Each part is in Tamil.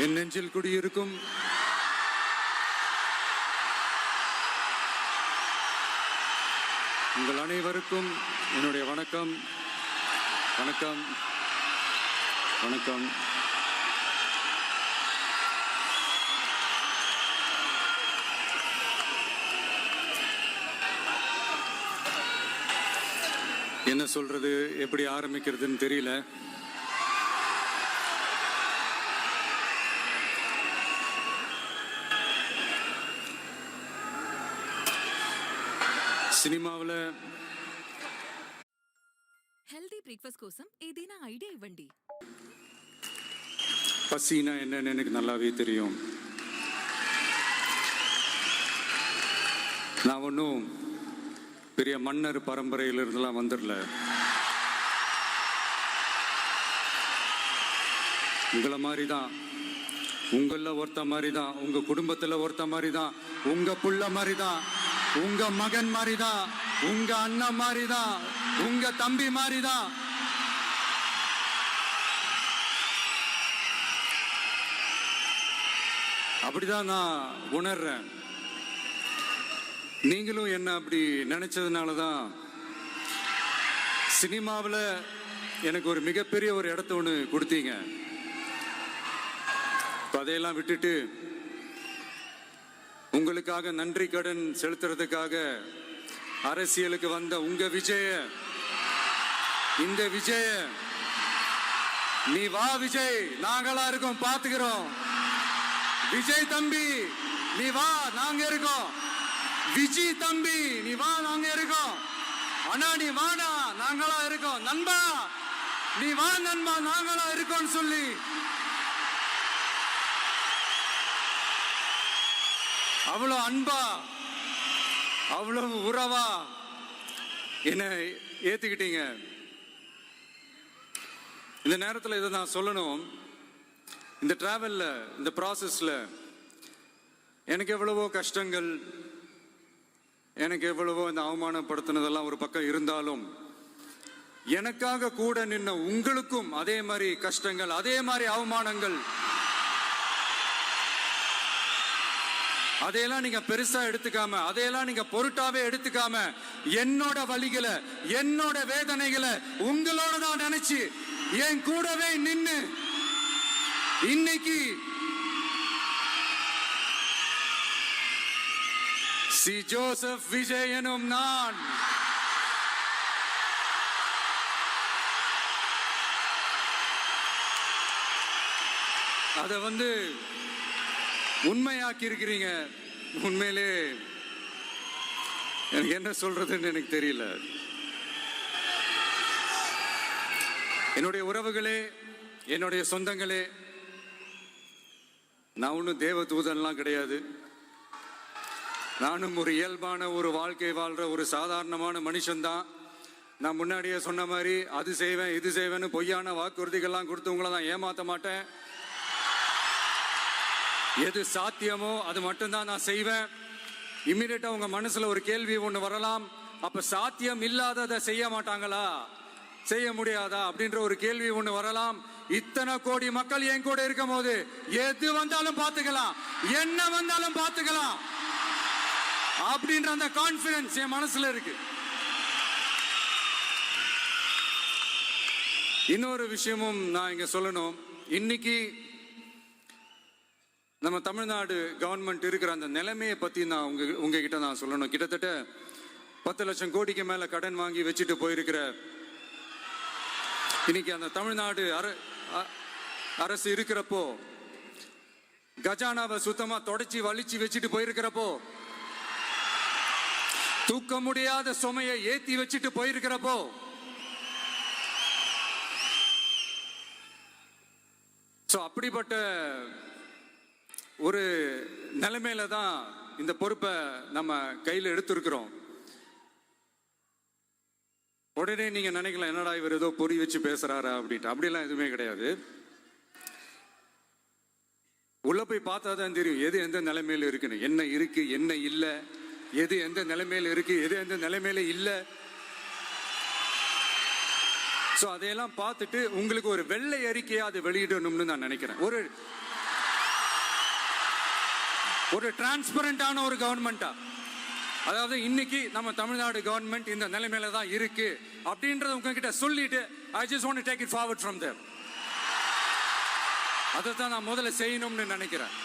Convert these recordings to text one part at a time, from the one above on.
என் நெஞ்சில் குடியிருக்கும் உங்கள் அனைவருக்கும் என்னுடைய வணக்கம். வணக்கம் வணக்கம். என்ன சொல்றது, எப்படி ஆரம்பிக்கிறதுன்னு தெரியல. సినిమావల హెల్తీ బ్రేక్ఫాస్ట్ కోసం ఏదైనా ఐడియా ఇవ్వండి. பசினா என்னன்னு எனக்கு நல்லாவே தெரியும். நான் ஒன்றும் பெரிய மன்னர் பரம்பரையிலிருந்துலாம் வந்துடல. உங்களை மாதிரி தான், உங்களில் ஒருத்த மாதிரி தான், உங்க குடும்பத்தில் ஒருத்த மாதிரி தான், உங்க புள்ள மாதிரி தான், உங்க மகன் மாதிரி தான், உங்க அண்ணன் மாதிரி தான், உங்க தம்பி மாதிரி தான். அப்படிதான் நான் உணர்றேன். நீங்களும் என்ன அப்படி நினைச்சதுனால தான் சினிமாவில் எனக்கு ஒரு மிகப்பெரிய ஒரு இடத்த ஒன்று கொடுத்தீங்க. அதையெல்லாம் விட்டுட்டு உங்களுக்காக நன்றி கடன் செலுத்துறதுக்காக அரசியலுக்கு வந்த உங்க விஜய, இந்த விஜய, நீ வா விஜய், நாங்களா இருக்கோம், பாத்துக்கிறோம். விஜய் தம்பி நீ வா, நாங்க இருக்கோம். விஜய் தம்பி நீ வா, நாங்க இருக்கோம். அண்ணா நீ வாடா, நாங்களா இருக்கோம். நண்பா நீ வா நண்பா, நாங்களா இருக்கோம் சொல்லி அவ்வளவு அன்பா, அவ்வளவு உறவா என்ன ஏத்துக்கிட்டீங்க. இந்த நேரத்தில் இதை நான் சொல்லணும். இந்த டிராவல்ல, இந்த ப்ராசஸ்ல எனக்கு எவ்வளவோ கஷ்டங்கள், எனக்கு எவ்வளவோ இந்த அவமானப்படுத்தினதெல்லாம் ஒரு பக்கம் இருந்தாலும், எனக்காக கூட நின்ன உங்களுக்கும் அதே மாதிரி கஷ்டங்கள், அதே மாதிரி அவமானங்கள், அதையெல்லாம் நீங்க பெருசா எடுத்துக்காம, அதையெல்லாம் நீங்க பொருட்டாவே எடுத்துக்காம, என்னோட வலிகளை, என்னோட வேதனைகளை உங்களோட தான் நினைச்சு என் கூடவே நின்னு இன்னைக்கு சி ஜோசப் விஜய் எனும் நான் அதை உண்மையாக்கி இருக்கிறீங்க. உண்மையிலே எனக்கு என்ன சொல்றதுன்னு எனக்கு தெரியல. என்னுடைய உறவுகளே, என்னுடைய சொந்தங்களே, நான் ஒன்றும் தேவ தூதன்லாம் கிடையாது. நானும் ஒரு இயல்பான ஒரு வாழ்க்கை வாழ்ற ஒரு சாதாரணமான மனுஷன்தான். நான் முன்னாடியே சொன்ன மாதிரி அது செய்வேன் இது செய்வேன்னு பொய்யான வாக்குறுதிகள்லாம் கொடுத்து உங்களை தான் ஏமாற்ற மாட்டேன். எது சாத்தியமோ அது மட்டும்தான் நான் செய்வேன். இம்மிடியட்டா உங்க மனசுல ஒரு கேள்வி ஒண்ணு வரலாம், அப்ப சாத்தியம் இல்லாததை செய்ய மாட்டாங்களா, செய்ய முடியாதா அப்படின்ற ஒரு கேள்வி ஒண்ணு வரலாம். இத்தனை கோடி மக்கள் என் கூட இருக்கும் போது எது வந்தாலும் பார்த்துக்கலாம், என்ன வந்தாலும் பார்த்துக்கலாம் அப்படின்ற அந்த கான்பிடன்ஸ் என் மனசுல இருக்கு. இன்னொரு விஷயமும் நான் இங்க சொல்லணும். இன்னைக்கு நம்ம தமிழ்நாடு கவர்மெண்ட் இருக்கிற அந்த நிலைமையை பத்தி நான் உங்ககிட்ட நான் சொல்லணும். கிட்டத்தட்ட 10 லட்சம் கோடிக்கு மேல கடன் வாங்கி வச்சுட்டு போயிருக்கிற இன்னைக்கு அந்த தமிழ்நாடு அரசு இருக்கிறப்போ, கஜானாவை சுத்தமா தொடச்சி வலிச்சு வச்சுட்டு போயிருக்கிறப்போ, தூக்க முடியாத சுமையை ஏத்தி வச்சுட்டு போயிருக்கிறப்போ, அப்படிப்பட்ட ஒரு நிலைமையில தான் இந்த பொறுப்பை நம்ம கையில் எடுத்திருக்கிறோம். உடனே நீங்க நினைக்கலாம், என்னடா இவர் ஏதோ பொறி வச்சு பேசுறாரா அப்படின்ட்டு. அப்படிலாம் எதுவுமே கிடையாது. உள்ள போய் பார்த்தா தான் தெரியும் எது எந்த நிலைமையில இருக்குன்னு, என்ன இருக்கு என்ன இல்லை, எது எந்த நிலைமையில இருக்கு எது எந்த நிலைமையில இல்லை. ஸோ அதையெல்லாம் பார்த்துட்டு உங்களுக்கு ஒரு வெள்ளை அறிக்கையா அதை வெளியிடணும்னு நான் நினைக்கிறேன். ஒரு டிரான்ஸ்பரண்டான ஒரு கவர்மெண்டா, அதாவது இன்னைக்கு நம்ம தமிழ்நாடு கவர்மெண்ட் இந்த நிலைமையில தான் இருக்கு அப்படின்றத உங்ககிட்ட சொல்லிட்டு I just want to take it forward from there. அதை தான் நான் முதல்ல செய்யணும்னு நினைக்கிறேன்.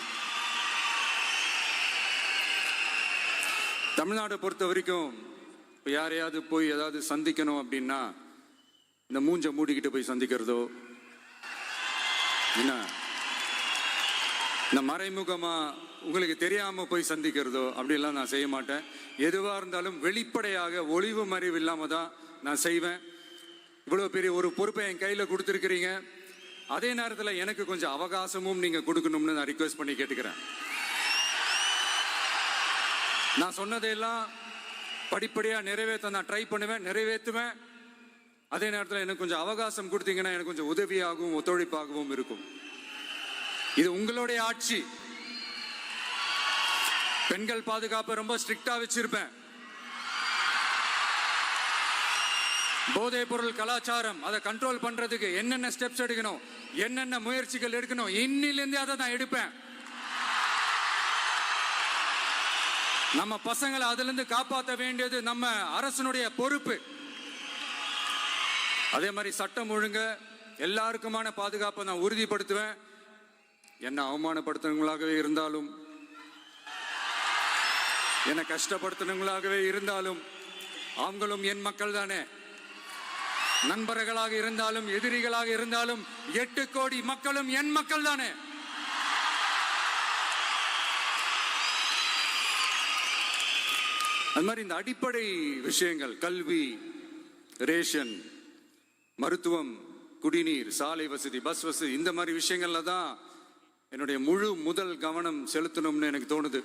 தமிழ்நாடை பொறுத்த வரைக்கும் இப்போ யாரையாவது போய் ஏதாவது சந்திக்கணும் அப்படின்னா இந்த மூஞ்ச மூடிக்கிட்டு போய் சந்திக்கிறதோ, என்ன இந்த மறைமுகமா உங்களுக்கு தெரியாம போய் சந்திக்கிறதோ அப்படிலாம் நான் செய்ய மாட்டேன். எதுவா இருந்தாலும் வெளிப்படையாக ஒளிவு மறைவு இல்லாம தான் நான் செய்வேன். இவ்வளவு பெரிய ஒரு பொறுப்பை என் கையில கொடுத்துருக்கிறீங்க, அதே நேரத்தில் எனக்கு கொஞ்சம் அவகாசமும் நீங்க கொடுக்கணும்னு நான் ரிக்வெஸ்ட் பண்ணி கேட்டுக்கிறேன். நான் சொன்னதையெல்லாம் படிப்படியா நிறைவேற்ற நான் ட்ரை பண்ணுவேன், நிறைவேற்றுவேன். அதே நேரத்தில் எனக்கு கொஞ்சம் அவகாசம் கொடுத்தீங்கன்னா எனக்கு கொஞ்சம் உதவியாகவும் ஒத்துழைப்பாகவும் இருக்கும். இது உங்களுடைய ஆட்சி. பெண்கள் பாதுகாப்பை ரொம்ப ஸ்ட்ரிக்டா வச்சிருப்பேன். போதைப் பொருள் கலாச்சாரம் அதை கண்ட்ரோல் பண்றதுக்கு என்னென்ன ஸ்டெப்ஸ் எடுக்கணும், என்னென்ன முயற்சிகள் எடுக்கணும், இன்னிலிருந்தே அதை நான் எடுப்பேன். நம்ம பசங்களை அதுல இருந்து காப்பாற்ற வேண்டியது நம்ம அரசனுடைய பொறுப்பு. அதே மாதிரி சட்டம் ஒழுங்கு எல்லாருக்குமான பாதுகாப்பை நான் உறுதிப்படுத்துவேன். என்ன அவமானப்படுத்துறவங்களாகவே இருந்தாலும், என்னை கஷ்டப்படுத்துறவங்களாகவே இருந்தாலும் அவங்களும் என் மக்கள் தானே. நண்பர்களாக இருந்தாலும் எதிரிகளாக இருந்தாலும் 8 கோடி மக்களும் என் மக்கள் தானே. அது மாதிரி இந்த அடிப்படை விஷயங்கள், கல்வி, ரேஷன், மருத்துவம், குடிநீர், சாலை வசதி, பஸ் வசதி, இந்த மாதிரி விஷயங்கள்ல தான் என்னுடைய முதல் கவனம் செலுத்தணும்னு எனக்கு தோணுது.